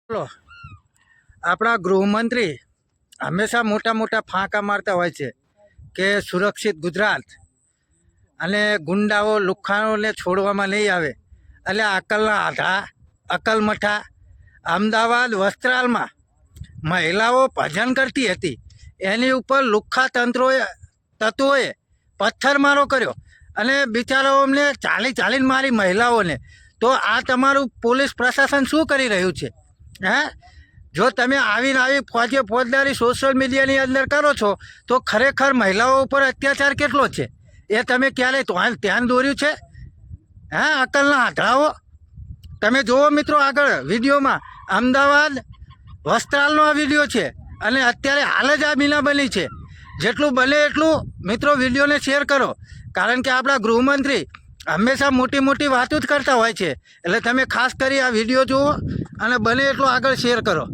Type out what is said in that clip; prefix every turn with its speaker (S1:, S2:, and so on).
S1: બોલો, આપણા ગૃહમંત્રી હંમેશા મોટા મોટા ફાંકા મારતા હોય છે કે સુરક્ષિત ગુજરાત અને ગુંડાઓ લુખ્ખાઓને છોડવામાં નહીં આવે. એટલે અકલના આધા અકલમઠા અમદાવાદ વસ્ત્રાલમાં મહિલાઓ ભજન કરતી હતી, એની ઉપર લુખ્ખા તત્વોએ પથ્થરમારો કર્યો અને બિચારાઓને ચાલીને મારી મહિલાઓને. તો આ તમારું પોલીસ પ્રશાસન શું કરી રહ્યું છે? હે, જો તમે આવી ફોજદારી સોશિયલ મીડિયાની અંદર કરો છો તો ખરેખર મહિલાઓ ઉપર અત્યાચાર કેટલો છે એ તમે ક્યારેય ધ્યાન દોર્યું છે? હા, અકલના આંધળાઓ. તમે જુઓ મિત્રો, આગળ વિડીયોમાં અમદાવાદ વસ્ત્રાલનો આ વિડીયો છે અને અત્યારે હાલ જ આ બીના બની છે. જેટલું બને એટલું મિત્રો વિડીયોને શેર કરો, કારણ કે આપણા ગૃહમંત્રી હંમેશા મોટી મોટી વાતો જ કરતા હોય છે. એટલે તમે ખાસ કરી આ વિડીયો જુઓ અને બને એટલું આગળ શેર કરો.